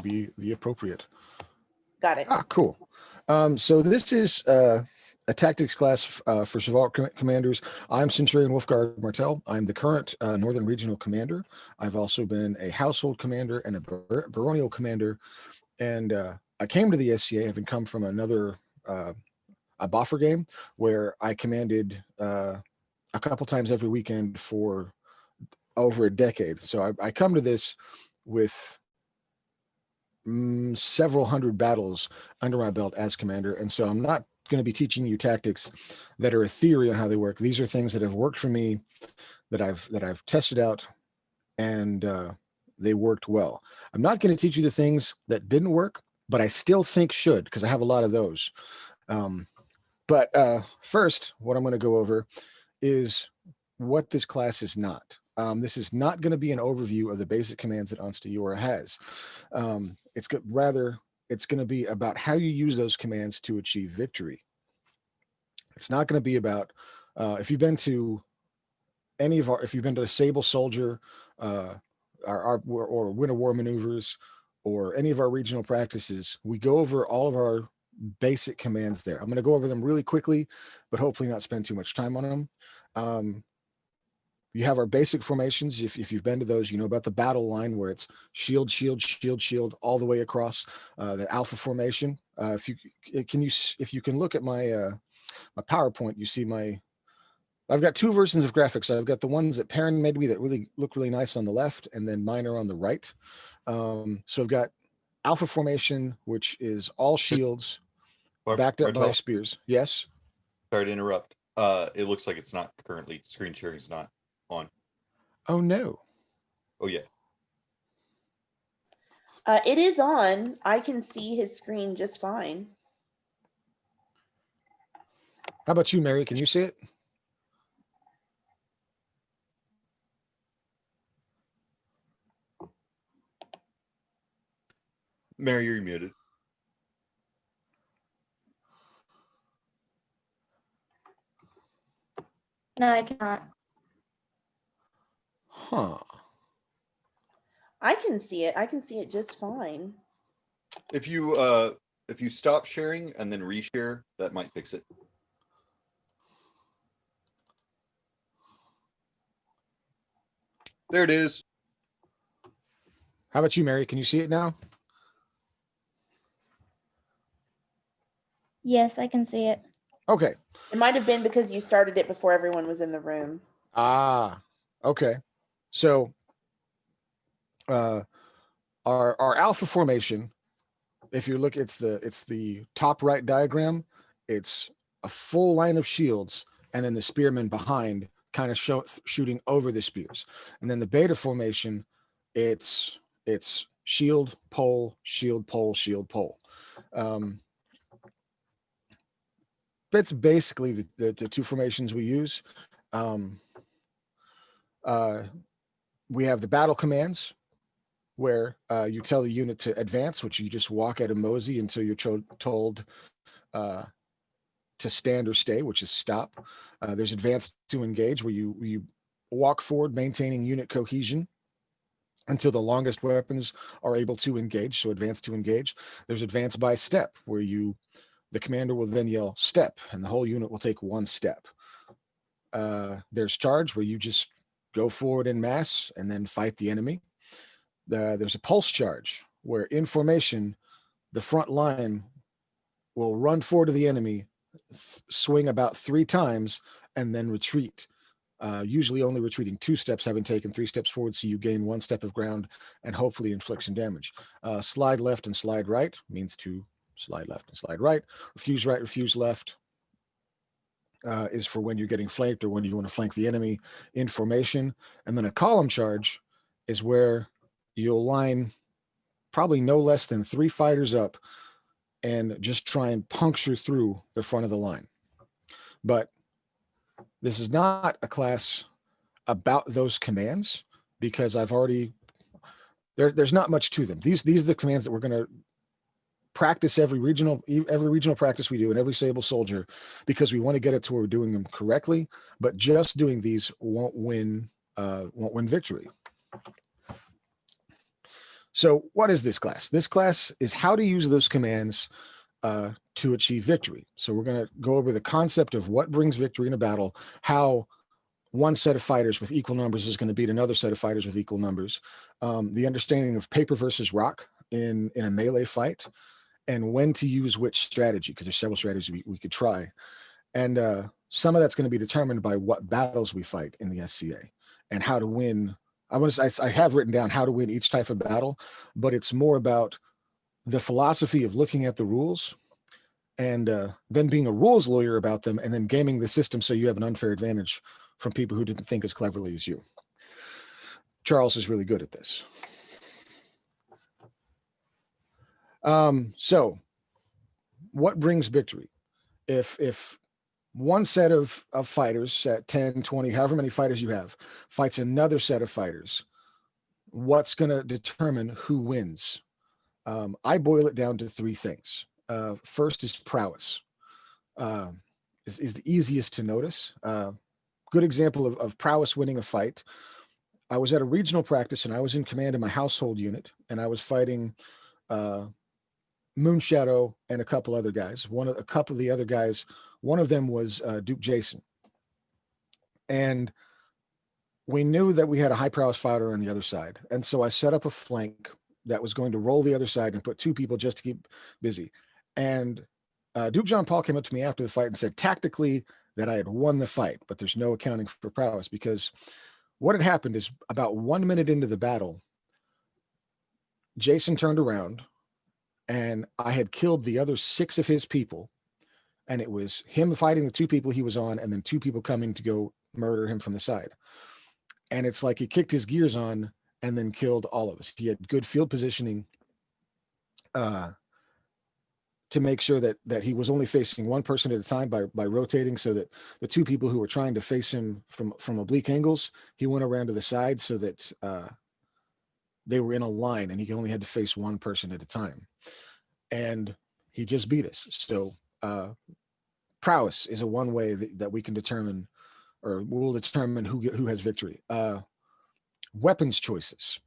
be the appropriate. Got it. Ah, cool. So this is a tactics class for Chivalric commanders. I'm Centurion Wulfgard Martel. I'm the current Northern Regional Commander. I've also been a Household Commander and a Baronial Commander. And I came to the SCA having come from another a boffer game where I commanded a couple times every weekend for over a decade. So I come to this with several hundred battles under my belt as commander, and so I'm not going to be teaching you tactics that are a theory on how they work. These are things that have worked for me, that I've tested out, and they worked well. I'm not going to teach you the things that didn't work, but I still think should, because I have a lot of those. But first, what I'm going to go over is what this class is not. This is not going to be an overview of the basic commands that Ansteorra has. It's going to be about how you use those commands to achieve victory. It's not going to be about if you've been to a Sable Soldier, or Winter War maneuvers, or any of our regional practices, we go over all of our basic commands there. I'm going to go over them really quickly, but hopefully not spend too much time on them. You have our basic formations. If you've been to those, you know about the battle line where it's shield, shield, shield, shield all the way across the alpha formation. If you can look at my my PowerPoint, you see I've got two versions of graphics. I've got the ones that Perrin made me that really look really nice on the left, and then mine are on the right. So I've got alpha formation, which is all shields backed up by spears. Yes. Sorry to interrupt. It looks like it's not currently, screen sharing is not on. Oh no. Oh yeah. It is on. I can see his screen just fine. How about you, Mary? Can you see it? Mary, you're muted. No, I cannot. Huh. I can see it. I can see it just fine. If you stop sharing and then reshare, that might fix it. There it is. How about you, Mary? Can you see it now? Yes, I can see it. Okay. It might have been because you started it before everyone was in the room. Ah, okay. So our alpha formation, if you look, it's the top right diagram. It's a full line of shields, and then the spearmen behind kind of shooting over the spears. And then the beta formation, it's shield, pole, shield, pole, shield, pole. That's basically the two formations we use. We have the battle commands, where you tell the unit to advance, which you just walk at a mosey until you're told to stand or stay, which is stop. There's advance to engage, where you walk forward, maintaining unit cohesion until the longest weapons are able to engage, so advance to engage. There's advance by step, where the commander will then yell step, and the whole unit will take one step. There's charge, where you just go forward in mass and then fight the enemy. There's a pulse charge, where in formation, the front line will run forward to the enemy, swing about 3 times, and then retreat. Usually only retreating 2 steps, having taken 3 steps forward, so you gain 1 step of ground and hopefully inflict some damage. Slide left and slide right means to slide left and slide right. Refuse right, refuse left is for when you're getting flanked or when you want to flank the enemy in formation. And then a column charge is where you'll line probably no less than 3 fighters up and just try and puncture through the front of the line. But this is not a class about those commands, because I've already there's not much to them. These are the commands that we're going to practice every regional practice we do, and every Sable Soldier, because we want to get it to where we're doing them correctly. But just doing these won't win victory. So what is this class? This class is how to use those commands to achieve victory. So we're going to go over the concept of what brings victory in a battle, how one set of fighters with equal numbers is going to beat another set of fighters with equal numbers, the understanding of paper versus rock in a melee fight, and when to use which strategy, because there's several strategies we could try. And some of that's going to be determined by what battles we fight in the SCA and how to win. I have written down how to win each type of battle, but it's more about the philosophy of looking at the rules and then being a rules lawyer about them, and then gaming the system so you have an unfair advantage from people who didn't think as cleverly as you. Charles is really good at this. So what brings victory? If one set of fighters, set 10, 20, however many fighters you have, fights another set of fighters, what's going to determine who wins? I boil it down to three things. First is prowess. Is the easiest to notice. Good example of prowess winning a fight. I was at a regional practice and I was in command of my household unit, and I was fighting Moonshadow and a couple other guys. A couple of the other guys, one of them was Duke Jason. And we knew that we had a high prowess fighter on the other side. And so I set up a flank that was going to roll the other side and put two people just to keep busy. And Duke John Paul came up to me after the fight and said tactically that I had won the fight, but there's no accounting for prowess, because what had happened is about 1 minute into the battle, Jason turned around and I had killed the other 6 of his people. And it was him fighting the 2 people he was on, and then 2 people coming to go murder him from the side. And it's like he kicked his gears on and then killed all of us. He had good field positioning to make sure that he was only facing one person at a time by rotating, so that the 2 people who were trying to face him from oblique angles, he went around to the side so that they were in a line and he only had to face one person at a time. And he just beat us. So prowess is a one way that we can determine, or will determine who has victory. Weapons choices.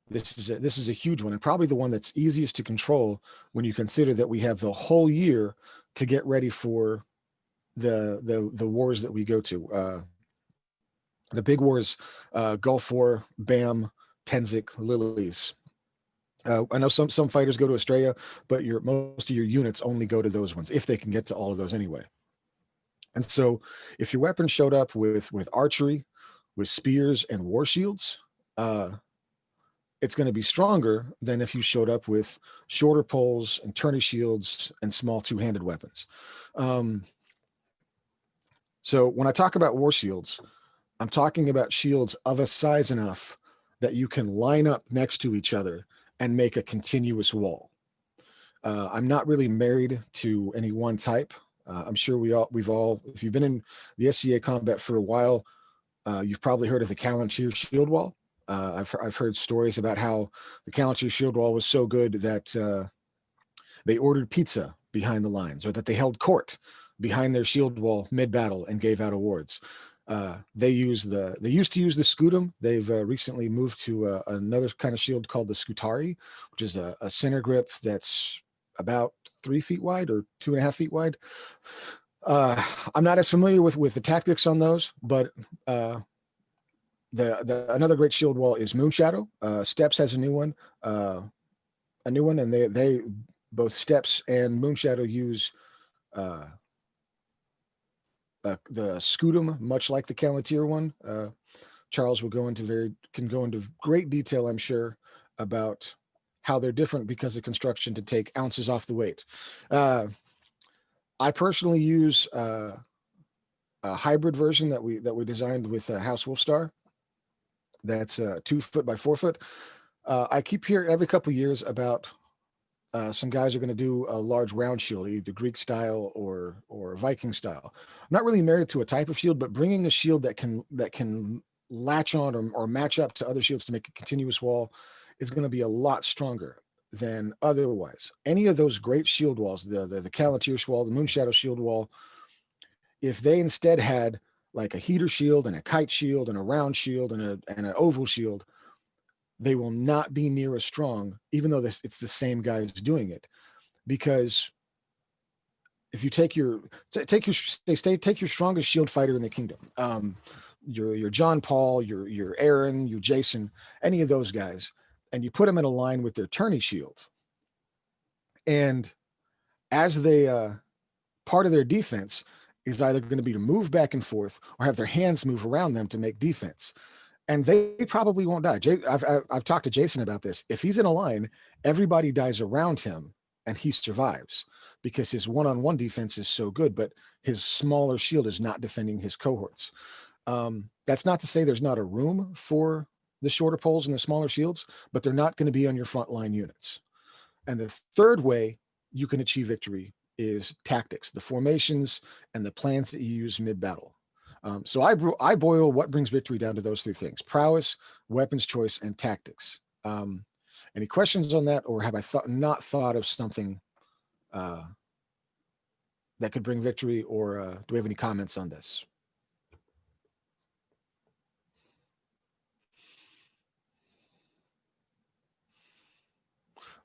This is a huge one, and probably the one that's easiest to control when you consider that we have the whole year to get ready for the wars that we go to. The big wars, Gulf War, BAM, Tenzing, Lilies. I know some fighters go to Australia, but most of your units only go to those ones, if they can get to all of those anyway. And so if your weapon showed up with archery, with spears and war shields, it's going to be stronger than if you showed up with shorter poles and tourney shields and small two-handed weapons. So when I talk about war shields, I'm talking about shields of a size enough that you can line up next to each other and make a continuous wall. I'm not really married to any one type. I'm sure we've all, if you've been in the SCA combat for a while, you've probably heard of the Callantyr shield wall. I've heard stories about how the Callantyr shield wall was so good that they ordered pizza behind the lines, or that they held court behind their shield wall mid-battle and gave out awards. They used to use the Scutum. They've recently moved to another kind of shield called the Scutari, which is a center grip that's about 3 feet wide or 2.5 feet wide. I'm not as familiar with the tactics on those, but another great shield wall is Moonshadow. Steps has a new one, and they both Steps and Moonshadow use the Scutum, much like the Callantyr one. Charles can go into great detail, I'm sure, about how they're different because of construction to take ounces off the weight. I personally use a hybrid version that we designed with House Wolfstar. That's 2 foot by 4 foot. I keep hearing every couple of years about some guys are going to do a large round shield, either Greek style or Viking style. I'm not really married to a type of shield, but bringing a shield that can latch on or match up to other shields to make a continuous wall is going to be a lot stronger than otherwise. Any of those great shield walls, the Callantyr wall, the Moonshadow shield wall, if they instead had like a heater shield and a kite shield and a round shield and an oval shield, they will not be near as strong, even though it's the same guy who's doing it. Because if you take your strongest shield fighter in the kingdom, your John Paul, your Aaron, your Jason, any of those guys, and you put them in a line with their tourney shield, and as they part of their defense is either going to be to move back and forth or have their hands move around them to make defense. And they probably won't die. I've talked to Jason about this. If he's in a line, everybody dies around him and he survives because his one-on-one defense is so good, but his smaller shield is not defending his cohorts. That's not to say there's not a room for the shorter poles and the smaller shields, but they're not going to be on your frontline units. And the third way you can achieve victory is tactics, the formations and the plans that you use mid-battle. So I boil what brings victory down to those three things: prowess, weapons choice, and tactics. Any questions on that, or have I not thought of something that could bring victory, or do we have any comments on this?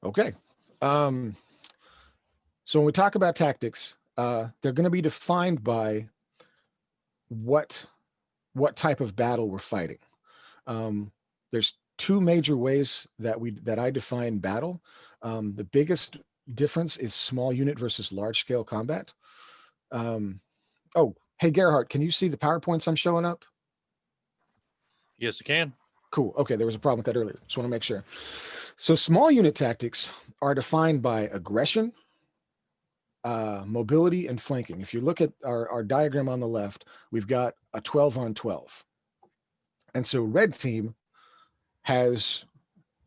Okay. So when we talk about tactics, they're going to be defined by what type of battle we're fighting. There's two major ways that I define battle. The biggest difference is small unit versus large scale combat. Oh, hey Gerhardt, can you see the PowerPoints I'm showing up? Yes, I can. Cool. Okay, there was a problem with that earlier. Just want to make sure. So small unit tactics are defined by aggression, mobility, and flanking. If you look at our diagram on the left, we've got a 12 on 12. And so red team has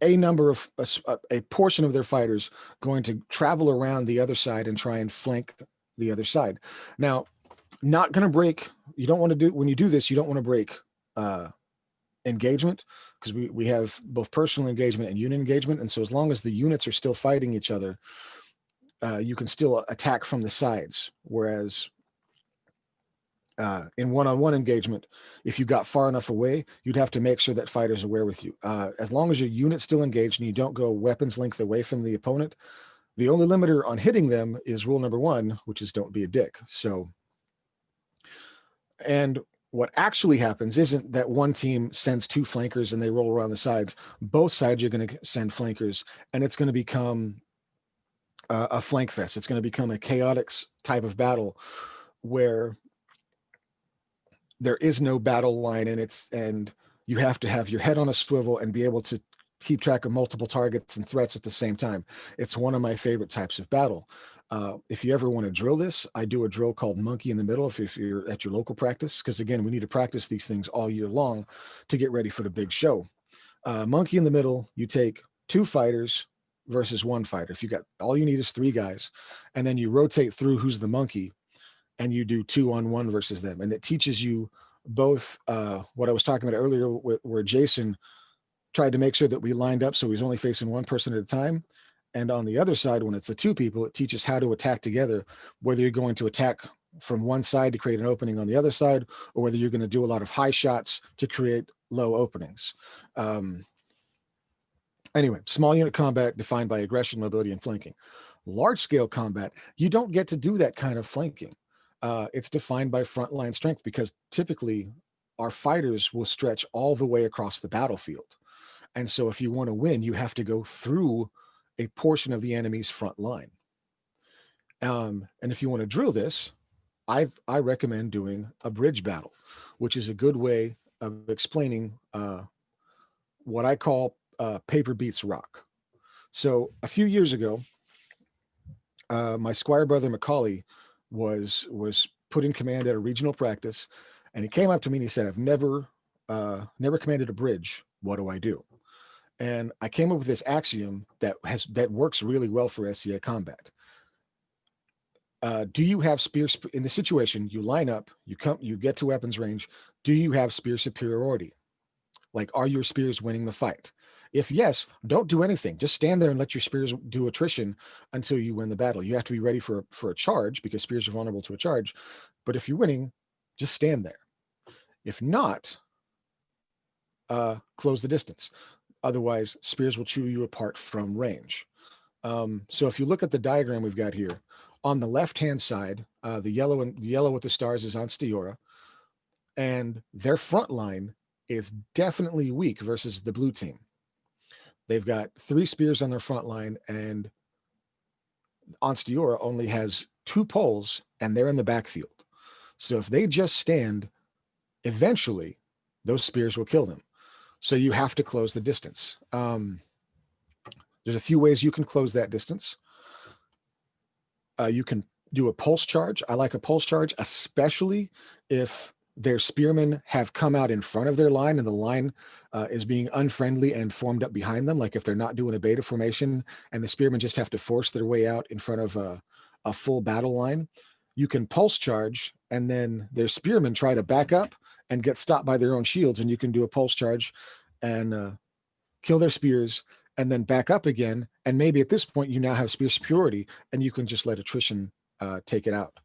a number of a portion of their fighters going to travel around the other side and try and flank the other side. Now, not going to break. You don't want to do, when you do this, you don't want to break engagement, because we have both personal engagement and unit engagement. And so as long as the units are still fighting each other, you can still attack from the sides. Whereas in one-on-one engagement, if you got far enough away, you'd have to make sure that fighters are aware with you. As long as your unit's still engaged and you don't go weapons length away from the opponent, the only limiter on hitting them is rule number 1, which is don't be a dick. So, and what actually happens isn't that one team sends 2 flankers and they roll around the sides. Both sides are going to send flankers, and it's going to become a flank fest. It's going to become a chaotic type of battle where there is no battle line, and you have to have your head on a swivel and be able to keep track of multiple targets and threats at the same time. It's one of my favorite types of battle. If you ever want to drill this, I do a drill called Monkey in the Middle if you're at your local practice, because again, we need to practice these things all year long to get ready for the big show. Monkey in the Middle, you take 2 fighters versus 1 fighter. If you got, all you need is 3 guys, and then you rotate through who's the monkey, and you do 2-on-1 versus them. And it teaches you both what I was talking about earlier, where Jason tried to make sure that we lined up so he's only facing 1 person at a time. And on the other side, when it's the 2 people, it teaches how to attack together, whether you're going to attack from one side to create an opening on the other side, or whether you're going to do a lot of high shots to create low openings. Anyway, small unit combat defined by aggression, mobility, and flanking. Large scale combat, you don't get to do that kind of flanking. It's defined by frontline strength, because typically our fighters will stretch all the way across the battlefield. And so if you want to win, you have to go through a portion of the enemy's front line. And if you want to drill this, I recommend doing a bridge battle, which is a good way of explaining what I call paper beats rock. So a few years ago, my squire brother Macaulay was put in command at a regional practice, and he came up to me and he said, "I've never commanded a bridge. What do I do?" And I came up with this axiom that works really well for SCA combat. Do you have spear in the situation? You line up, you get to weapons range. Do you have spear superiority? Like, are your spears winning the fight? If yes, don't do anything. Just stand there and let your spears do attrition until you win the battle. You have to be ready for a charge, because spears are vulnerable to a charge. But if you're winning, just stand there. If not, close the distance. Otherwise, spears will chew you apart from range. So if you look at the diagram we've got here, on the left-hand side, the yellow with the stars is Ansteorra, and their front line is definitely weak versus the blue team. They've got 3 spears on their front line, and Ansteorra only has 2 poles, and they're in the backfield. So if they just stand, eventually those spears will kill them. So you have to close the distance. There's a few ways you can close that distance. You can do a pulse charge. I like a pulse charge, especially if their spearmen have come out in front of their line and the line is being unfriendly and formed up behind them. Like if they're not doing a beta formation and the spearmen just have to force their way out in front of a full battle line, you can pulse charge, and then their spearmen try to back up and get stopped by their own shields, and you can do a pulse charge and kill their spears and then back up again. And maybe at this point you now have spear superiority and you can just let attrition take it out.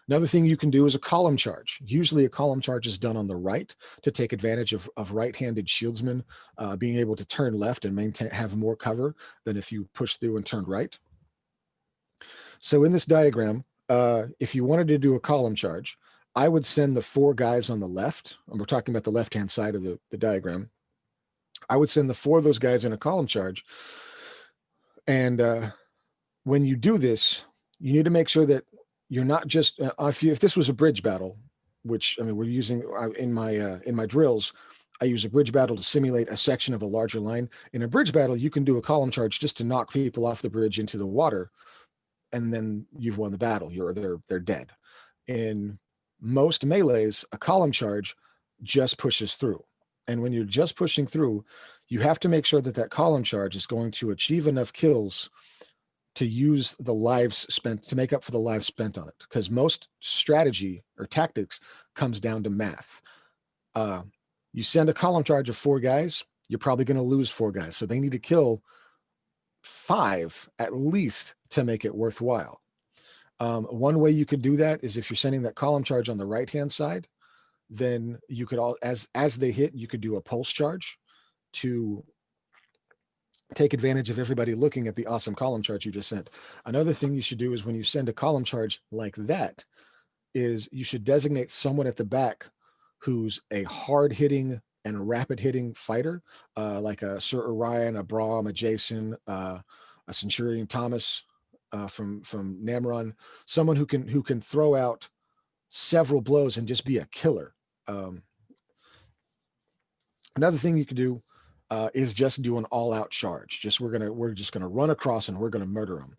Another thing you can do is a column charge. Usually a column charge is done on the right to take advantage of right-handed shieldsmen being able to turn left and have more cover than if you push through and turned right. So in this diagram, if you wanted to do a column charge, I would send the 4 guys on the left, and we're talking about the left-hand side of the diagram. I would send the 4 of those guys in a column charge. And when you do this, you need to make sure that you're not just, if this was a bridge battle, which, I mean, we're using in my drills, I use a bridge battle to simulate a section of a larger line. In a bridge battle, you can do a column charge just to knock people off the bridge into the water, and then you've won the battle. They're dead. In most melees, a column charge just pushes through. And when you're just pushing through, you have to make sure that that column charge is going to achieve enough kills to use the lives spent, to make up for the lives spent on it. Because most strategy or tactics comes down to math. You send a column charge of 4 guys, you're probably going to lose 4 guys. So they need to kill 5 at least to make it worthwhile. One way you could do that is if you're sending that column charge on the right-hand side, then you could as they hit, you could do a pulse charge to take advantage of everybody looking at the awesome column charge you just sent. Another thing you should do is when you send a column charge like that, is you should designate someone at the back who's a hard-hitting and rapid-hitting fighter, like a Sir Orion, a Brahm, a Jason, a Centurion Thomas from Namron, someone who can throw out several blows and just be a killer. Another thing you could do is just do an all-out charge. We're just gonna run across and we're gonna murder them.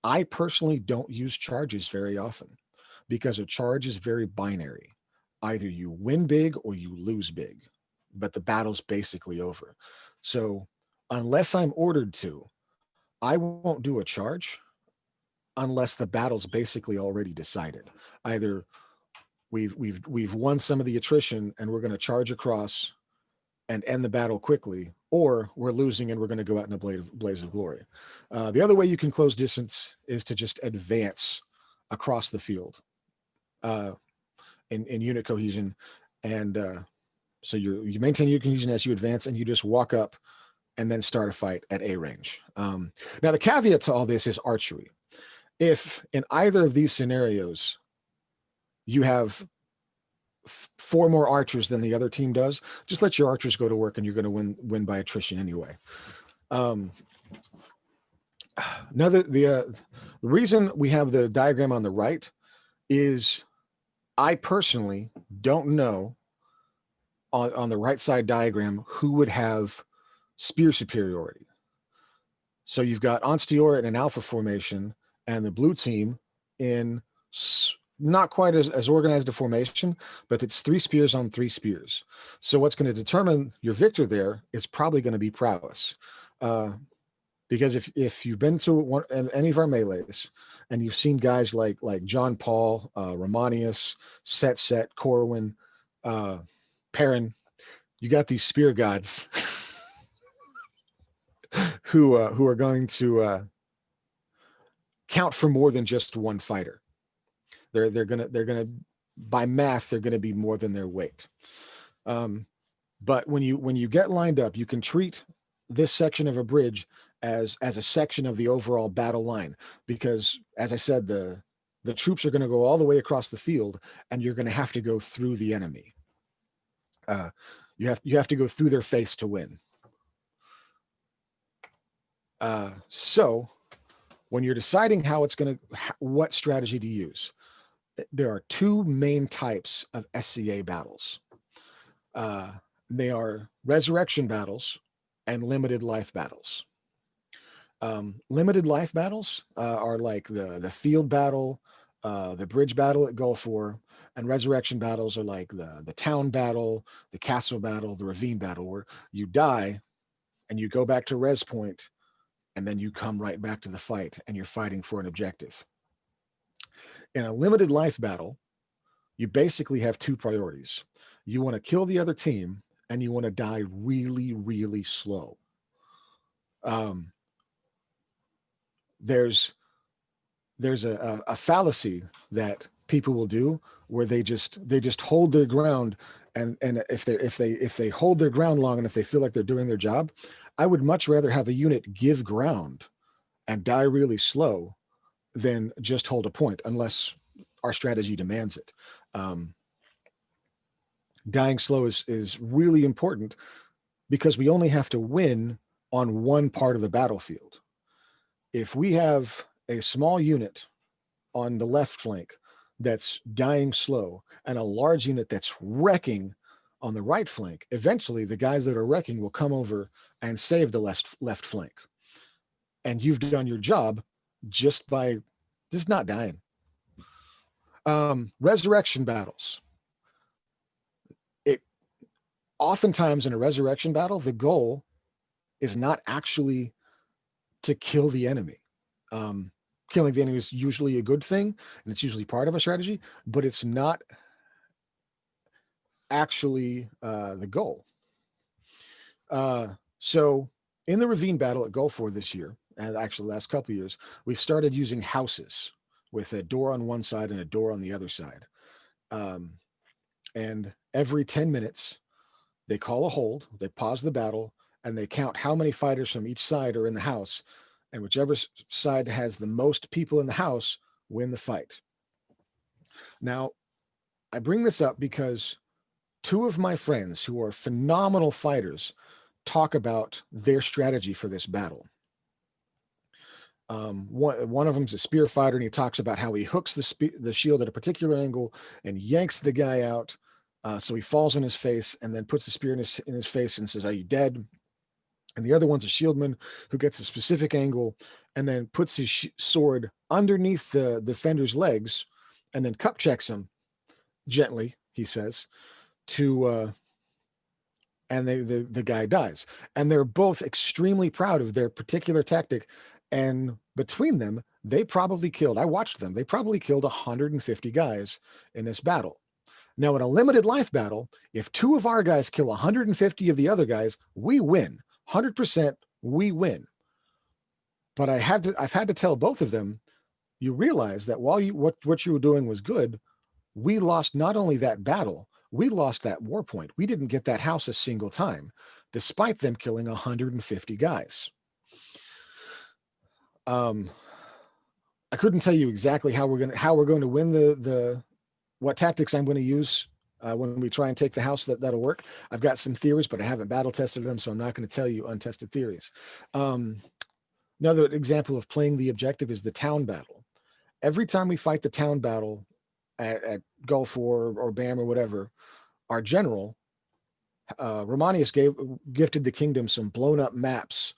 I personally don't use charges very often because a charge is very binary. Either you win big or you lose big, but the battle's basically over. So unless I'm ordered to, I won't do a charge unless the battle's basically already decided. Either we've won some of the attrition and we're going to charge across and end the battle quickly, or we're losing and we're going to go out in a blaze of glory. The other way you can close distance is to just advance across the field in unit cohesion. And so you maintain your cohesion as you advance, and you just walk up and then start a fight at A range. Now, the caveat to all this is archery. If in either of these scenarios, you have 4 more archers than the other team does, just let your archers go to work and you're going to win by attrition anyway. The reason we have the diagram on the right is I personally don't know on the right side diagram who would have spear superiority. So you've got Ansteorra in an alpha formation and the blue team in not quite as organized a formation, but it's 3 spears on 3 spears. So what's going to determine your victor there is probably going to be prowess. Because if you've been to any of our melees and you've seen guys like John Paul, Romanius, Set, Corwin, Perrin, you got these spear gods who are going to count for more than just one fighter. They're gonna by math, they're gonna be more than their weight. But when you get lined up, you can treat this section of a bridge as a section of the overall battle line, because as I said, the troops are going to go all the way across the field, and you're going to have to go through the enemy. You have to go through their face to win. So when you're deciding what strategy to use, there are two main types of SCA battles. They are resurrection battles and limited life battles. Limited life battles are like the field battle, the bridge battle at Gulf War, and resurrection battles are like the town battle, the castle battle, the ravine battle, where you die and you go back to res point, and then you come right back to the fight and you're fighting for an objective. In a limited life battle, you basically have two priorities. You want to kill the other team, and you want to die really, really slow. There's a fallacy that people will do where they just hold their ground, and if they hold their ground long and if they feel like they're doing their job, I would much rather have a unit give ground and die really slow than just hold a point, unless our strategy demands it. Dying slow is really important because we only have to win on one part of the battlefield. If we have a small unit on the left flank that's dying slow and a large unit that's wrecking on the right flank, eventually the guys that are wrecking will come over and save the left flank. And you've done your job just by just not dying. Resurrection battles. Oftentimes in a resurrection battle, the goal is not actually to kill the enemy. Killing the enemy is usually a good thing, and it's usually part of a strategy, but it's not actually the goal. So in the ravine battle at Gulf War this year, and actually the last couple of years, we've started using houses with a door on one side and a door on the other side. And every 10 minutes, they call a hold, they pause the battle, and they count how many fighters from each side are in the house. And whichever side has the most people in the house win the fight. Now, I bring this up because two of my friends who are phenomenal fighters talk about their strategy for this battle. One of them's a spear fighter, and he talks about how he hooks the shield at a particular angle and yanks the guy out. So he falls on his face and then puts the spear in his face and says, "Are you dead?" And the other one's a shieldman who gets a specific angle and then puts his sword underneath the defender's legs and then cup checks him gently, he says, and the guy dies. And they're both extremely proud of their particular tactic. And between them, they probably killed 150 guys in this battle. Now, in a limited life battle, if two of our guys kill 150 of the other guys, we win. 100% we win. But I've had to tell both of them, you realize that while what you were doing was good, we lost not only that battle, we lost that war point. We didn't get that house a single time, despite them killing 150 guys. I couldn't tell you exactly how we're going to win what tactics I'm going to use when we try and take the house. That'll work. I've got some theories, but I haven't battle tested them, so I'm not going to tell you untested theories. Another example of playing the objective is the town battle. Every time we fight the town battle at Gulf War or BAM or whatever, our general, Romanius gifted the kingdom some blown up maps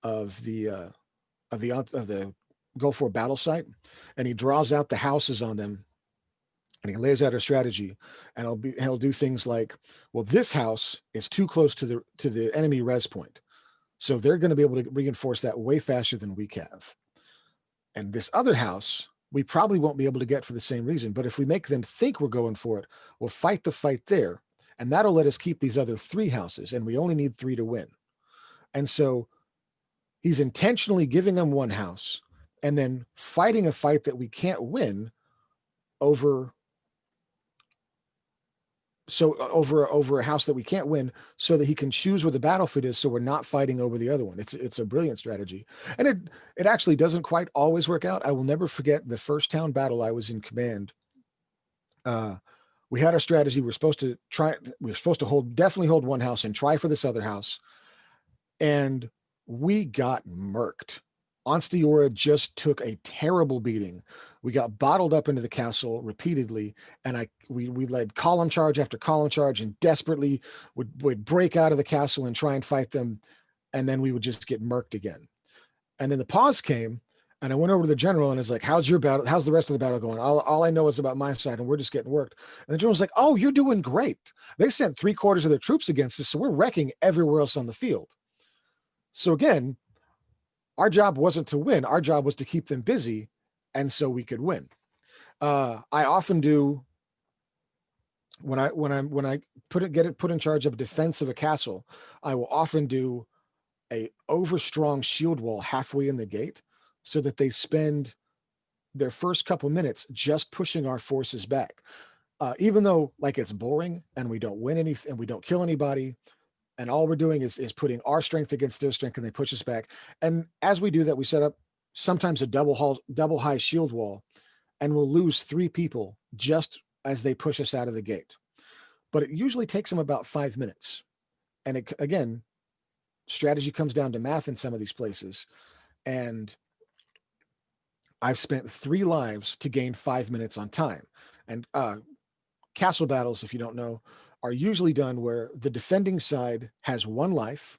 of the Gulf War battle site, and he draws out the houses on them, and he lays out a strategy, and he'll do things like, well, this house is too close to the enemy res point, so they're going to be able to reinforce that way faster than we have. And this other house, we probably won't be able to get for the same reason, but if we make them think we're going for it, we'll fight the fight there, and that'll let us keep these other three houses, and we only need 3 to win. And so he's intentionally giving them one house and then fighting a fight that we can't win over so over a house that we can't win, so that he can choose where the battlefield is, so we're not fighting over the other one. It's a brilliant strategy, and it actually doesn't quite always work out. I will never forget the first town battle I was in command. We had our strategy. We were supposed to definitely hold one house and try for this other house, and we got murked. Ansteorra just took a terrible beating. We got bottled up into the castle repeatedly, and we led column charge after column charge, and desperately would break out of the castle and try and fight them, and then we would just get murked again. And then the pause came, and I went over to the general and was like, "How's your battle? How's the rest of the battle going? All I know is about my side, and we're just getting worked." And the general's like, "Oh, you're doing great. They sent 3/4 of their troops against us, so we're wrecking everywhere else on the field." So again, our job wasn't to win. Our job was to keep them busy, and so we could win. I often do, when I get it put in charge of defense of a castle, I will often do a overstrong shield wall halfway in the gate, so that they spend their first couple minutes just pushing our forces back. Even though like it's boring and we don't win anything and we don't kill anybody, and all we're doing is putting our strength against their strength, and they push us back. And as we do that, we set up sometimes a double high shield wall, and we'll lose 3 people just as they push us out of the gate. But it usually takes them about 5 minutes. And it, again, strategy comes down to math in some of these places. And I've spent 3 lives to gain 5 minutes on time. And castle battles, if you don't know, are usually done where the defending side has 1 life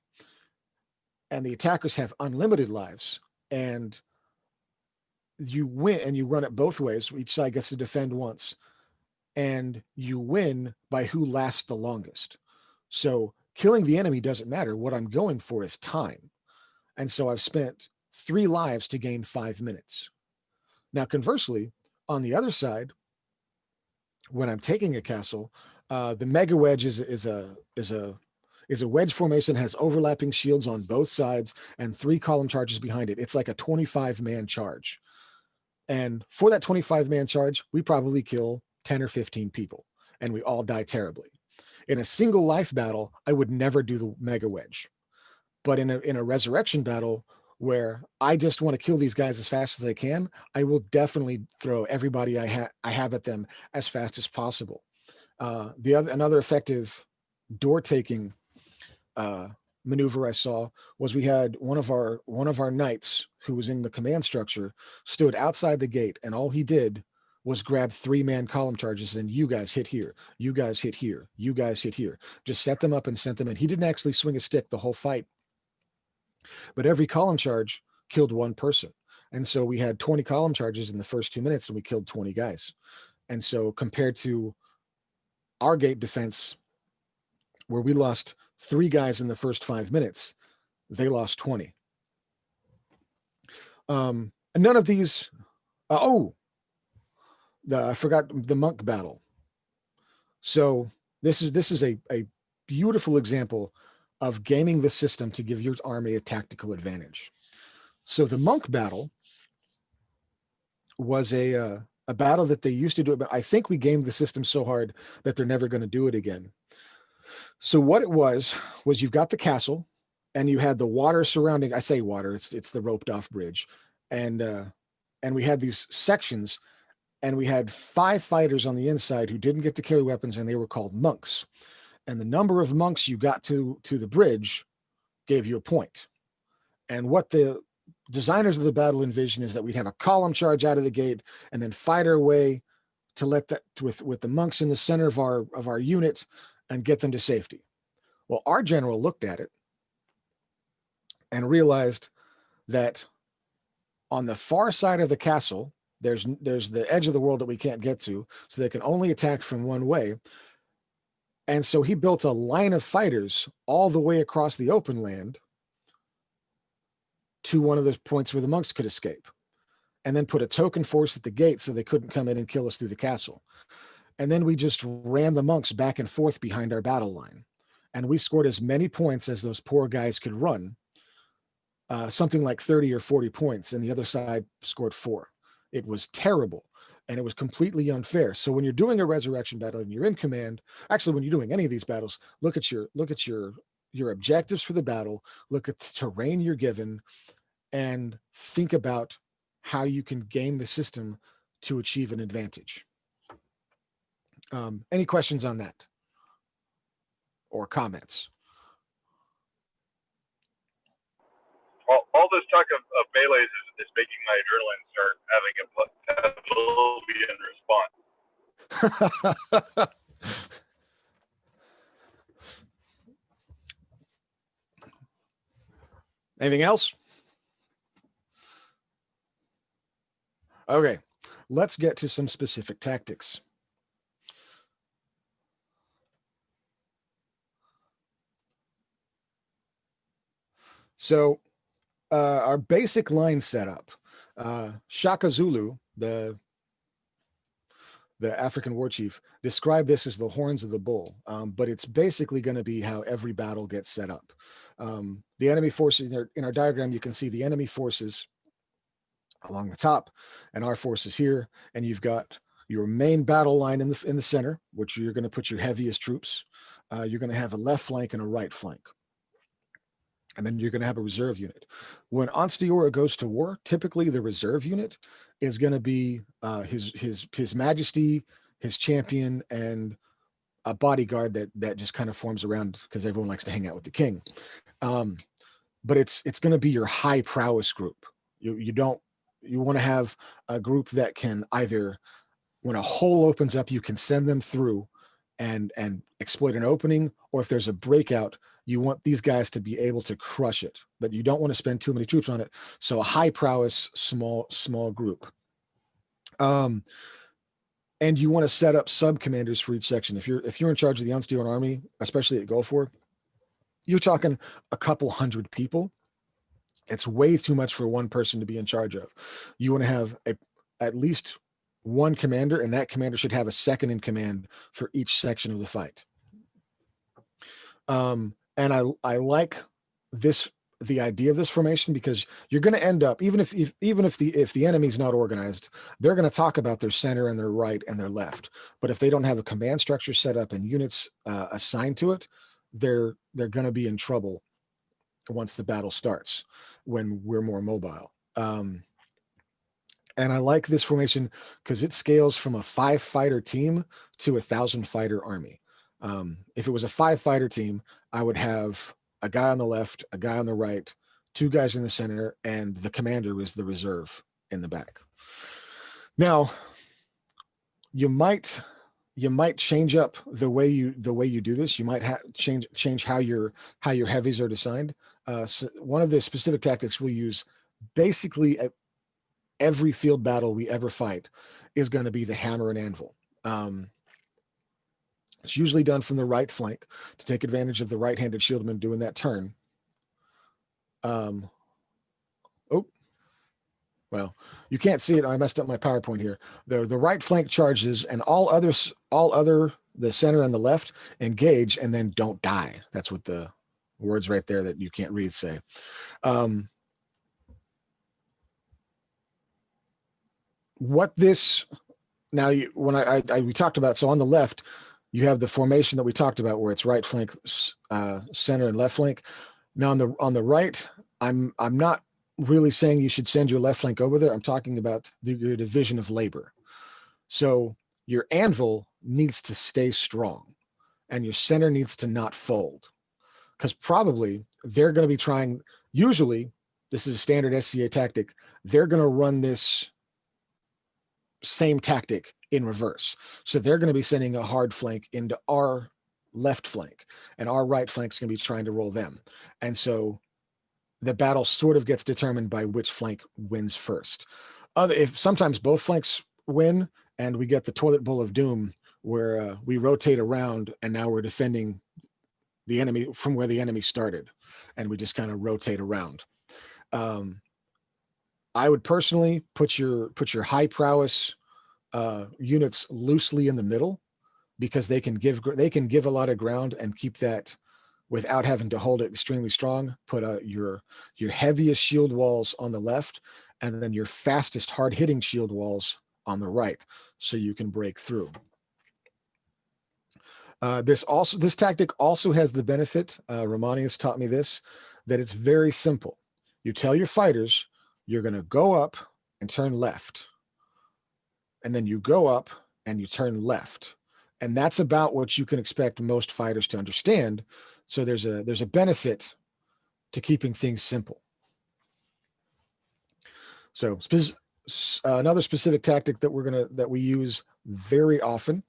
and the attackers have unlimited lives, and you win, and you run it both ways. Each side gets to defend once, and you win by who lasts the longest. So killing the enemy doesn't matter. What I'm going for is time. And so I've spent 3 lives to gain 5 minutes. Now, conversely, on the other side, when I'm taking a castle, the mega wedge is a wedge formation, has overlapping shields on both sides and 3 column charges behind it. It's like a 25-man charge. And for that 25-man charge, we probably kill 10 or 15 people, and we all die terribly. In a single life battle, I would never do the mega wedge. But in a resurrection battle where I just want to kill these guys as fast as I can, I will definitely throw everybody I have at them as fast as possible. Another effective door taking maneuver I saw was we had one of our knights who was in the command structure stood outside the gate, and all he did was grab 3-man column charges, and you guys hit here, you guys hit here, you guys hit here. Just set them up and sent them in. He didn't actually swing a stick the whole fight, but every column charge killed 1 person. And so we had 20 column charges in the first 2 minutes, and we killed 20 guys. And so compared to our gate defense, where we lost 3 guys in the first 5 minutes, they lost 20. And none of these, I forgot the monk battle. So this is a beautiful example of gaming the system to give your army a tactical advantage. So the monk battle was a battle that they used to do, but I think we gamed the system so hard that they're never going to do it again. So what it was you've got the castle, and you had the water surrounding. I say water, it's the roped off bridge, and we had these sections, and we had 5 fighters on the inside who didn't get to carry weapons, and they were called monks. And the number of monks you got to the bridge gave you a point. And what the designers of the battle envision is that we'd have a column charge out of the gate, and then fight our way to let that with the monks in the center of our unit and get them to safety. Well, our general looked at it and realized that on the far side of the castle, there's the edge of the world that we can't get to, so they can only attack from one way. And so he built a line of fighters all the way across the open land to one of the points where the monks could escape, and then put a token force at the gate so they couldn't come in and kill us through the castle. And then we just ran the monks back and forth behind our battle line, and we scored as many points as those poor guys could run, something like 30 or 40 points, and the other side scored 4. It was terrible. and it was completely unfair. So when you're doing a resurrection battle and you're in command, actually when you're doing any of these battles, look at your objectives for the battle, look at the terrain you're given, and think about how you can game the system to achieve an advantage. Any questions on that or comments? All this talk of melees is making my adrenaline start having a Pavlovian response. Anything else? Okay, let's get to some specific tactics. So our basic line setup, Shaka Zulu, the African war chief, described this as the horns of the bull, but it's basically going to be how every battle gets set up. The enemy forces, in our diagram, you can see the enemy forces along the top and our forces here, and you've got your main battle line in the center, which you're going to put your heaviest troops. You're going to have a left flank and a right flank. And then you're going to have a reserve unit. When Ansteorra goes to war, typically the reserve unit is going to be his majesty, his champion, and a bodyguard that just kind of forms around because everyone likes to hang out with the king. But it's going to be your high prowess group. You want to have a group that can either, when a hole opens up, you can send them through and exploit an opening, or if there's a breakout, you want these guys to be able to crush it, but you don't want to spend too many troops on it. So a high prowess, small group. And you want to set up sub commanders for each section. If you're in charge of the Ansteorran army, especially at Gulf War, you're talking a couple hundred people. It's way too much for one person to be in charge of. You want to have at least one commander, and that commander should have a second in command for each section of the fight. And I like the idea of this formation, because you're going to end up, even if the enemy's not organized, they're going to talk about their center and their right and their left. But if they don't have a command structure set up and units assigned to it, they're going to be in trouble once the battle starts, when we're more mobile. And I like this formation because it scales from a 5-fighter team to a 1,000-fighter army. If it was a 5-fighter team, I would have a guy on the left, a guy on the right, 2 guys in the center, and the commander is the reserve in the back. Now, you might change up the way you do this. You might change how your heavies are designed. So one of the specific tactics we use basically at every field battle we ever fight is going to be the hammer and anvil. It's usually done from the right flank to take advantage of the right-handed shieldman doing that turn. Well, you can't see it. I messed up my PowerPoint here. The right flank charges, and all other, the center and the left engage, and then don't die. That's what the words right there that you can't read say. What this now, we talked about, so on the left, you have the formation that we talked about where it's right flank, center, and left flank. Now on the right, I'm not really saying you should send your left flank over there. I'm talking about your division of labor. So your anvil needs to stay strong, and your center needs to not fold, because probably they're going to be trying. Usually, this is a standard SCA tactic. They're going to run this same tactic in reverse. So they're going to be sending a hard flank into our left flank, and our right flank is going to be trying to roll them. And so the battle sort of gets determined by which flank wins first. If sometimes both flanks win, and we get the toilet bowl of doom where we rotate around and now we're defending the enemy from where the enemy started, and we just kind of rotate around. I would personally put your high prowess units loosely in the middle, because they can give a lot of ground and keep that without having to hold it extremely strong. Put your heaviest shield walls on the left, and then your fastest hard hitting shield walls on the right, so you can break through. This tactic also has the benefit, Romani has taught me this, that it's very simple. You tell your fighters, you're going to go up and turn left. And then you go up and you turn left. And that's about what you can expect most fighters to understand. So there's a benefit to keeping things simple. So another specific tactic that we use very often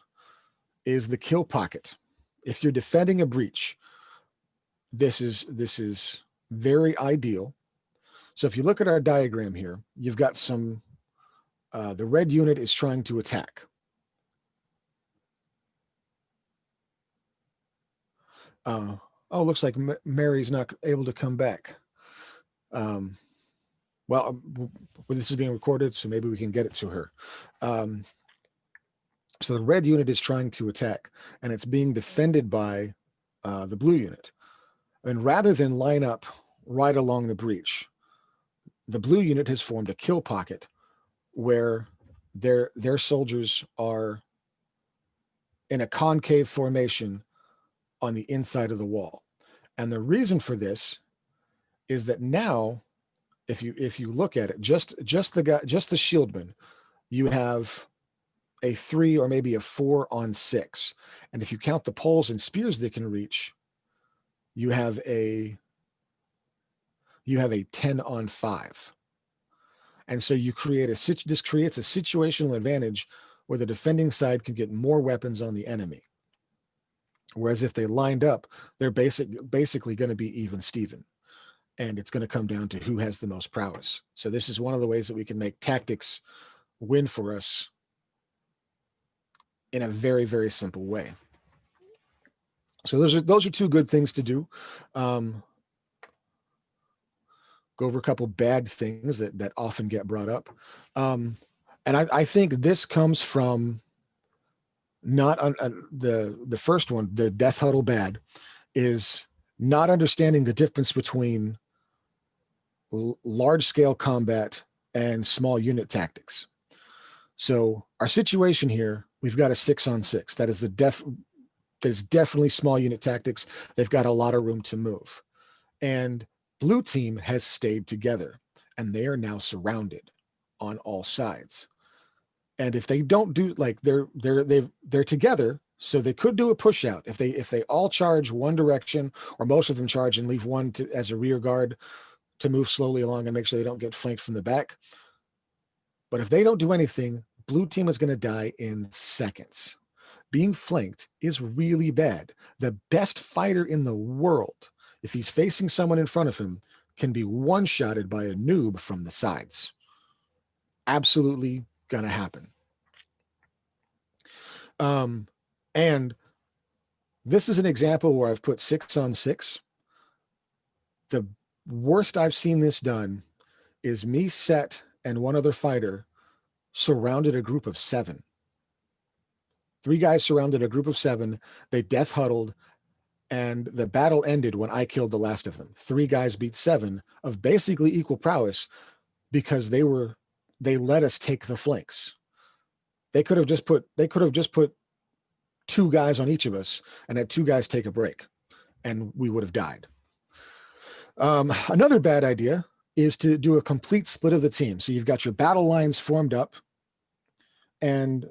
is the kill pocket. If you're defending a breach, this is very ideal. So if you look at our diagram here, you've got the red unit is trying to attack. Looks like Mary's not able to come back. Well, this is being recorded, so maybe we can get it to her. So the red unit is trying to attack, and it's being defended by the blue unit. And rather than line up right along the breach, the blue unit has formed a kill pocket where their soldiers are in a concave formation on the inside of the wall. And the reason for this is that now, if you look at it, just the shieldman, you have a 3 or maybe a 4 on 6. And if you count the poles and spears they can reach, you have a 10 on 5. And so this creates a situational advantage where the defending side can get more weapons on the enemy. Whereas if they lined up, they're basically going to be even Steven. And it's going to come down to who has the most prowess. So this is one of the ways that we can make tactics win for us in a very, very simple way. So those are two good things to do. Go over a couple bad things that often get brought up. And I think this comes from not the first one, the death huddle bad, is not understanding the difference between large scale combat and small unit tactics. So our situation here, we've got a 6 on 6. That is there's definitely small unit tactics. They've got a lot of room to move. And blue team has stayed together, and they are now surrounded on all sides. And if they don't do, like, they're together, so they could do a push out. If they all charge one direction, or most of them charge and leave one as a rear guard to move slowly along and make sure they don't get flanked from the back. But if they don't do anything, blue team is going to die in seconds. Being flanked is really bad. The best fighter in the world, if he's facing someone in front of him, can be one-shotted by a noob from the sides. Absolutely gonna happen. And this is an example where I've put 6 on 6. The worst I've seen this done is me, Set, and one other fighter surrounded a group of 7. 3 guys surrounded a group of 7. They death huddled, and the battle ended when I killed the last of them. 3 guys beat 7 of basically equal prowess because they let us take the flanks. They could have just put 2 guys on each of us and had 2 guys take a break, and we would have died. Another bad idea is to do a complete split of the team. So you've got your battle lines formed up, and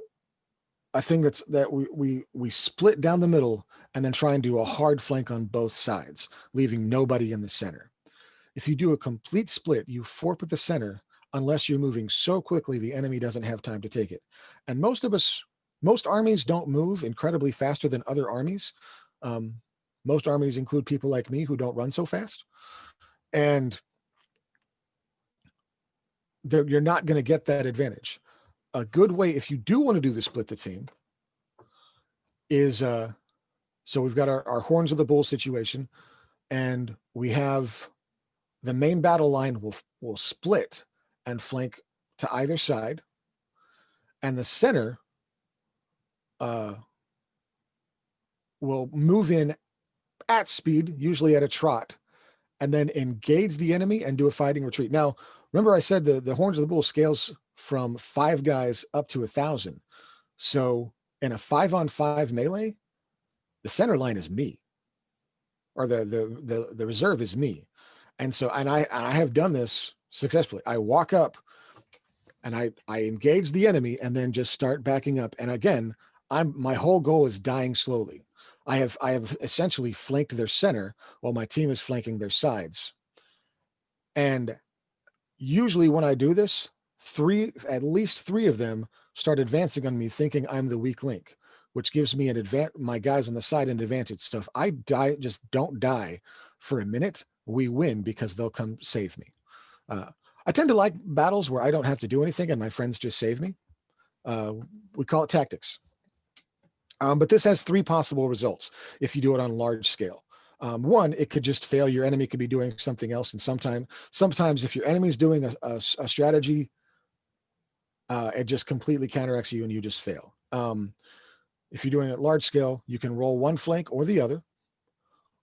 I think that we split down the middle and then try and do a hard flank on both sides, leaving nobody in the center. If you do a complete split, you forfeit the center unless you're moving so quickly the enemy doesn't have time to take it. And most armies don't move incredibly faster than other armies. Most armies include people like me who don't run so fast. And you're not going to get that advantage. A good way, if you do want to do the split the team, is so we've got our horns of the bull situation, and we have the main battle line will split and flank to either side, and the center will move in at speed, usually at a trot, and then engage the enemy and do a fighting retreat. Now, remember I said the horns of the bull scales from 5 guys up to 1,000. So in a 5-on-5 melee, the center line is me, or the reserve is me. And so, and I have done this successfully. I walk up and I engage the enemy and then just start backing up. And again, my whole goal is dying slowly. I have essentially flanked their center while my team is flanking their sides. And usually when I do this, at least three of them start advancing on me thinking I'm the weak link, which gives me my guys on the side an advantage. So if I just don't die for a minute, we win because they'll come save me. I tend to like battles where I don't have to do anything and my friends just save me. We call it tactics. But this has 3 possible results if you do it on large scale. One, it could just fail. Your enemy could be doing something else. And sometimes if your enemy's doing a strategy, it just completely counteracts you and you just fail. If you're doing it large scale, you can roll one flank or the other.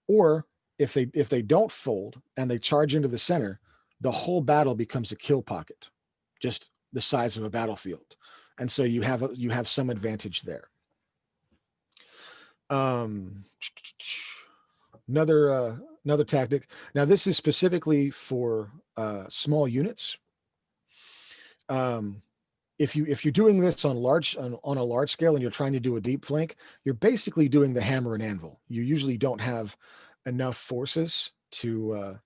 Or if they don't fold and they charge into the center, the whole battle becomes a kill pocket, just the size of a battlefield. And so you have some advantage there. Another tactic. Now this is specifically for small units. If you're doing this on a large scale and you're trying to do a deep flank, you're basically doing the hammer and anvil. You usually don't have enough forces to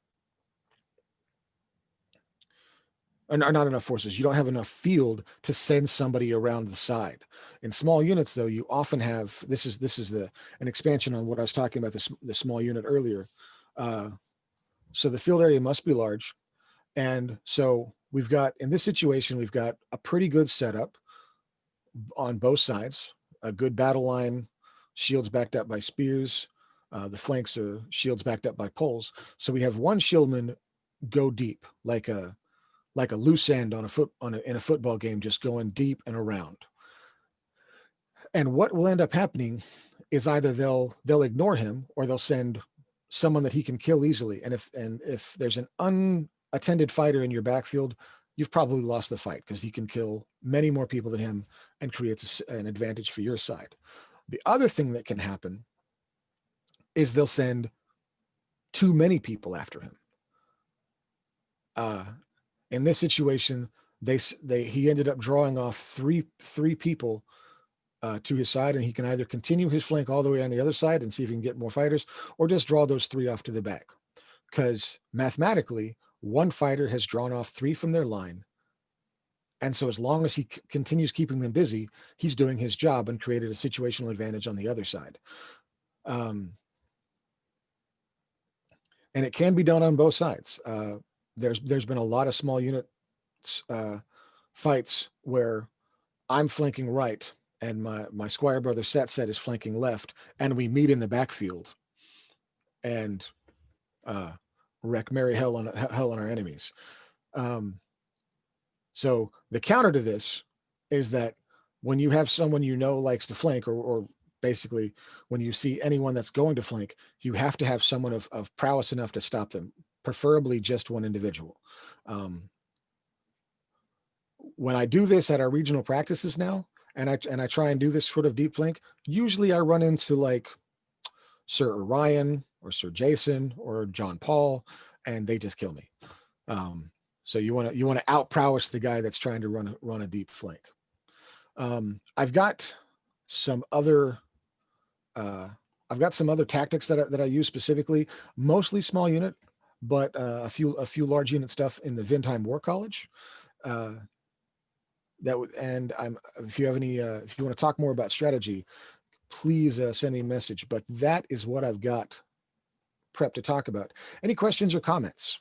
or not enough forces. You don't have enough field to send somebody around the side. In small units, though, you often have, this is an expansion on what I was talking about, the small unit earlier. So the field area must be large. And so in this situation, we've got a pretty good setup on both sides, a good battle line, shields backed up by spears. The flanks are shields backed up by poles. So we have one shieldman go deep, like a loose end in a football game, just going deep and around. And what will end up happening is either they'll ignore him or they'll send someone that he can kill easily. And if there's an unattended fighter in your backfield, you've probably lost the fight because he can kill many more people than him and creates an advantage for your side. The other thing that can happen is they'll send too many people after him. In this situation, he ended up drawing off three people to his side, and he can either continue his flank all the way on the other side and see if he can get more fighters, or just draw those 3 off to the back. Because mathematically, one fighter has drawn off 3 from their line. And so as long as he continues keeping them busy, he's doing his job and created a situational advantage on the other side. And it can be done on both sides. There's been a lot of small unit fights where I'm flanking right and my squire brother Set is flanking left, and we meet in the backfield and wreck merry hell on our enemies. So the counter to this is that when you have someone likes to flank, or basically when you see anyone that's going to flank, you have to have someone of prowess enough to stop them, preferably just one individual. When I do this at our regional practices now, and I try and do this sort of deep flank, usually I run into like Sir Orion or Sir Jason or John Paul, and they just kill me. So you want to out prowess the guy that's trying to run a deep flank. I've got some other tactics that I use specifically, mostly small unit, but a few large unit stuff in the Vindheim War College. If you want to talk more about strategy, please send me a message. But that is what I've got prepped to talk about. Any questions or comments?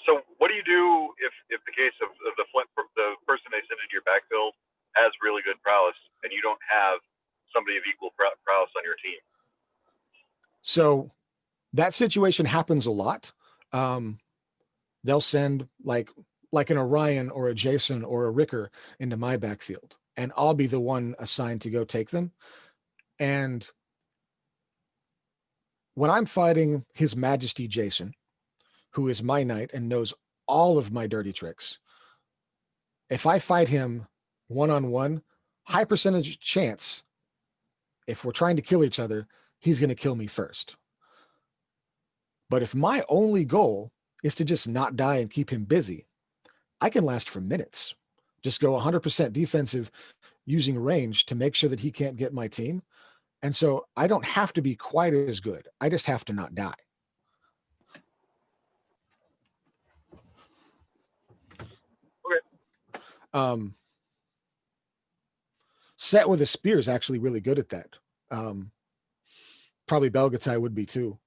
So what do you do if the case of the person they send into your backfield has really good prowess and you don't have somebody of equal prowess on your team? So that situation happens a lot. They'll send like an Orion or a Jason or a Ricker into my backfield, and I'll be the one assigned to go take them. And when I'm fighting His Majesty Jason, who is my knight and knows all of my dirty tricks. If I fight him one-on-one, high percentage chance, if we're trying to kill each other, he's going to kill me first. But if my only goal is to just not die and keep him busy, I can last for minutes. Just go 100% defensive using range to make sure that he can't get my team. And so I don't have to be quite as good. I just have to not die. Okay. Set with a spear is actually really good at that. Probably Belgatai would be too,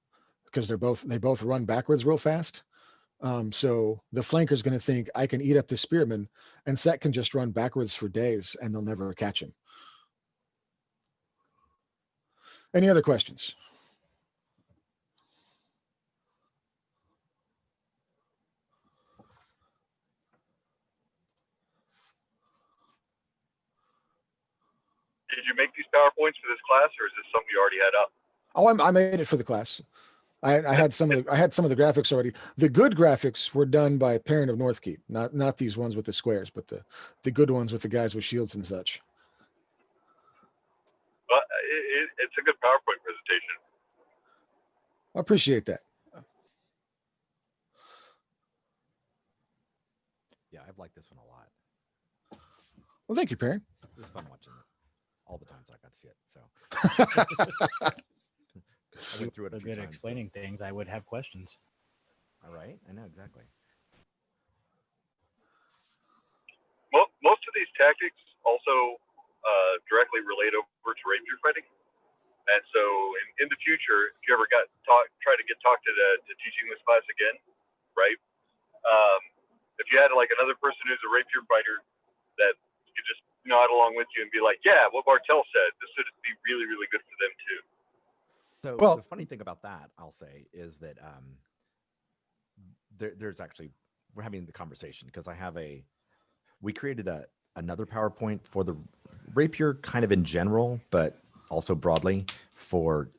because they both run backwards real fast. So the flanker is going to think I can eat up the spearman, and Set can just run backwards for days and they'll never catch him. Any other questions? Did you make these PowerPoints for this class, or is this something you already had up? Oh, I made it for the class. I had some of the graphics already. The good graphics were done by Parent of Northkeep, not these ones with the squares, but the good ones with the guys with shields and such. But it's a good PowerPoint presentation. I appreciate that. Yeah, I've liked this one a lot. Well, thank you, Parent. It was fun watching it all the times I got to see it. So I went through it a So few good at times. explaining things, I would have questions. All right, I know exactly. Most of these tactics also directly relate over to rapier fighting. And so in the future, if you ever try to get talked to teaching this class again, right? If you had like another person who's a rapier fighter that you could just nod along with you and be like, yeah, what Martel said, this would be really, really good for them too. So Well- the funny thing about that, I'll say, is that there's actually, we're having the conversation because we created another PowerPoint for the rapier kind of in general, but also broadly for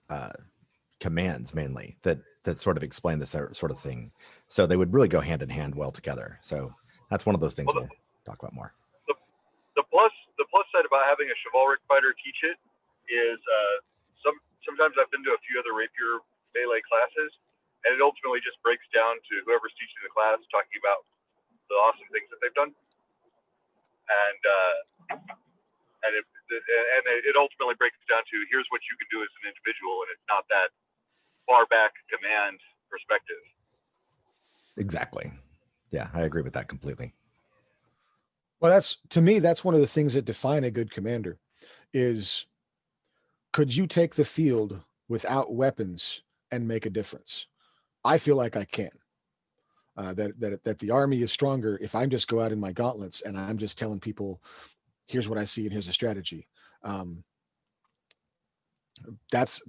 commands mainly that sort of explain this sort of thing. So they would really go hand in hand well together. So that's one of those things Well, we'll talk about more. The plus side about having a chivalric fighter teach it is sometimes I've been to a few other rapier melee classes, and it ultimately just breaks down to whoever's teaching the class talking about the awesome things that they've done, and it ultimately breaks down to here's what you can do as an individual, and it's not that far back command perspective. Exactly. Yeah, I agree with that completely. Well, to me, that's one of the things that define a good commander is, could you take the field without weapons and make a difference? I feel like I can. That the army is stronger if I just go out in my gauntlets and I'm just telling people, here's what I see and here's a strategy. That's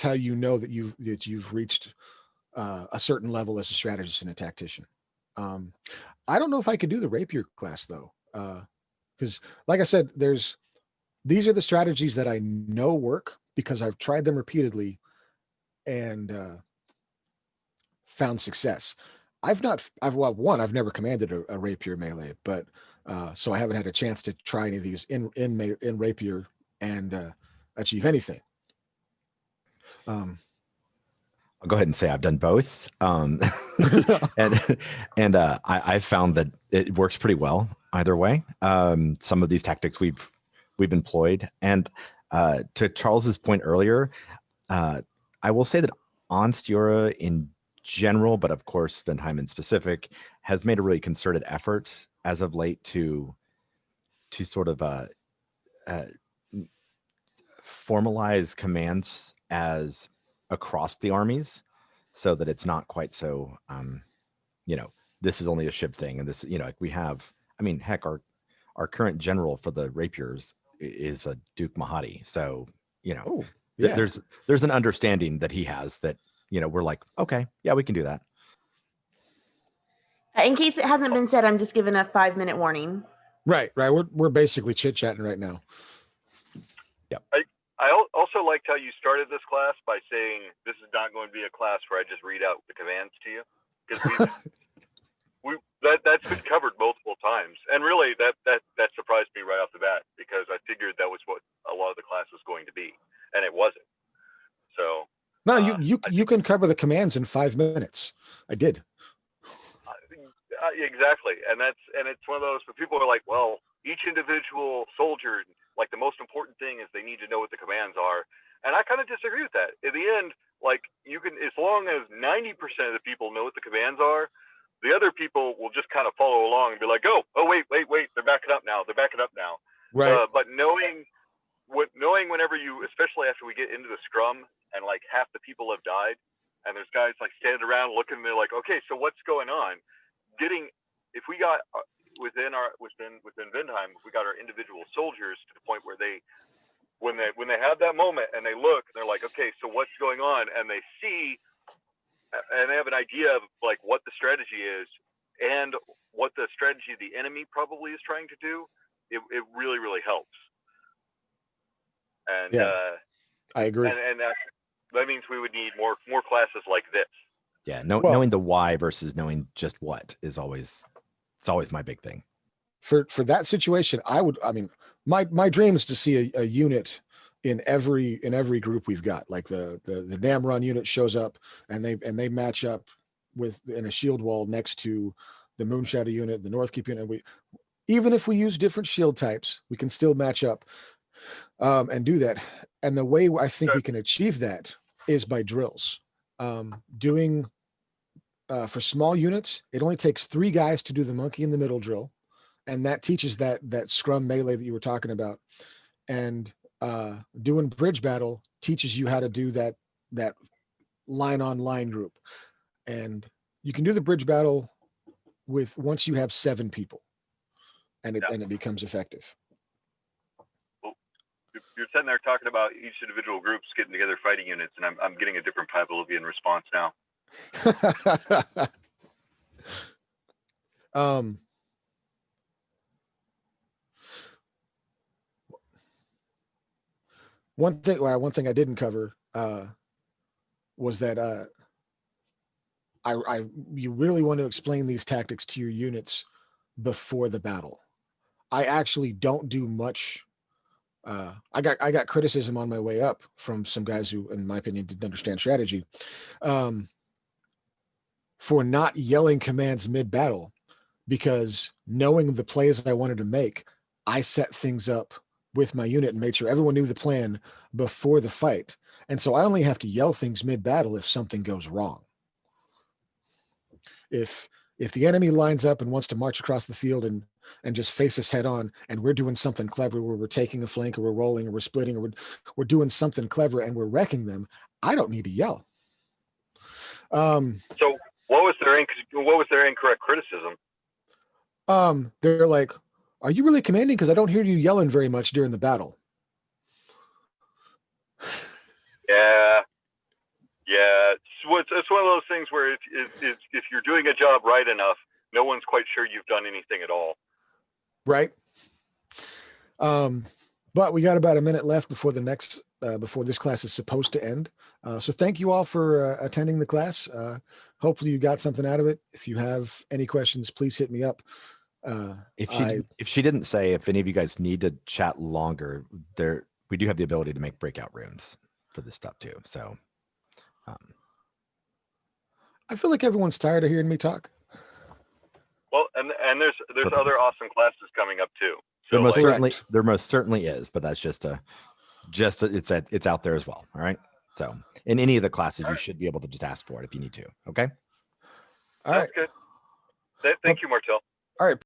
how you know that you've reached a certain level as a strategist and a tactician. I don't know if I could do the rapier class though, because like I said, these are the strategies that I know work because I've tried them repeatedly and found success. I've never commanded a rapier melee, but so I haven't had a chance to try any of these in rapier and achieve anything. I'll go ahead and say I've done both. And I've found that it works pretty well either way. Some of these tactics we've employed. And to Charles's point earlier, I will say that Ansteorra in general, but of course Svendheim in specific, has made a really concerted effort as of late to sort of formalize commands as across the armies, so that it's not quite so this is only a Shiv thing, and this like we have, I mean, heck, our current general for the rapiers is a Duke Mahadi, so Oh, yeah. there's an understanding that he has that we're like, okay, yeah, we can do that. In case it hasn't been said, I'm just giving a 5-minute warning. Right. We're basically chit-chatting right now. also liked how you started this class by saying this is not going to be a class where I just read out the commands to you, because that's been covered multiple times, and really that surprised me right off the bat, because I figured that was what a lot of the class was going to be, and it wasn't. So No, you can cover the commands in 5 minutes. I did. Exactly, and it's one of those where people are like, well, each individual soldier, like, the most important thing is they need to know what the commands are, and I kind of disagree with that. In the end, like, you can, as long as 90% of the people know what the commands are, the other people will just kind of follow along and be like, oh wait, they're backing up now. Right. But knowing whenever you, especially after we get into the scrum and like half the people have died, and there's guys like standing around looking, they're like, okay, so what's going on? If we got within Vindheim, if we got our individual soldiers to the point where when they have that moment and they look and they're like, okay, so what's going on? And they see, and they have an idea of like what the strategy is and what the strategy the enemy probably is trying to do, it really, really helps. And Yeah, I agree. And that means we would need more classes like this. Yeah, Well- knowing the why versus knowing just what is always my big thing. For that situation, my dream is to see a unit in every group we've got. Like the Namron unit shows up and they match up in a shield wall next to the Moonshadow unit, the Northkeep unit. Even if we use different shield types, we can still match up and do that. And the way I think we can achieve that is by drills. For small units, it only takes 3 guys to do the monkey in the middle drill, and that teaches that scrum melee that you were talking about. And doing bridge battle teaches you how to do that line on line group. And you can do the bridge battle once you have 7 people, and it becomes effective. You're sitting there talking about each individual groups getting together fighting units, and I'm getting a different Pavlovian response now. One thing I didn't cover was that you really want to explain these tactics to your units before the battle. I actually don't do much. I got criticism on my way up from some guys who, in my opinion, didn't understand strategy, for not yelling commands mid-battle, because knowing the plays that I wanted to make, I set things up with my unit and made sure everyone knew the plan before the fight. And so I only have to yell things mid-battle if something goes wrong. If the enemy lines up and wants to march across the field and just face us head on, and we're doing something clever where we're taking a flank or we're rolling or we're splitting or we're doing something clever and we're wrecking them, I don't need to yell. So what was their incorrect criticism? They're like, are you really commanding? Because I don't hear you yelling very much during the battle. Yeah. It's one of those things where if you're doing a job right enough, no one's quite sure you've done anything at all. Right. But we got about a minute left before before this class is supposed to end. So thank you all for attending the class. Hopefully you got something out of it. If you have any questions, please hit me up. If she didn't say, if any of you guys need to chat longer, we do have the ability to make breakout rooms for this stuff too. So I feel like everyone's tired of hearing me talk. Well, and there's other awesome classes coming up too. So there most certainly is, but that's just it's out there as well. All right. So in any of the classes, you should be able to just ask for it if you need to. Okay. All right. Good. Thank you, Martel. All right.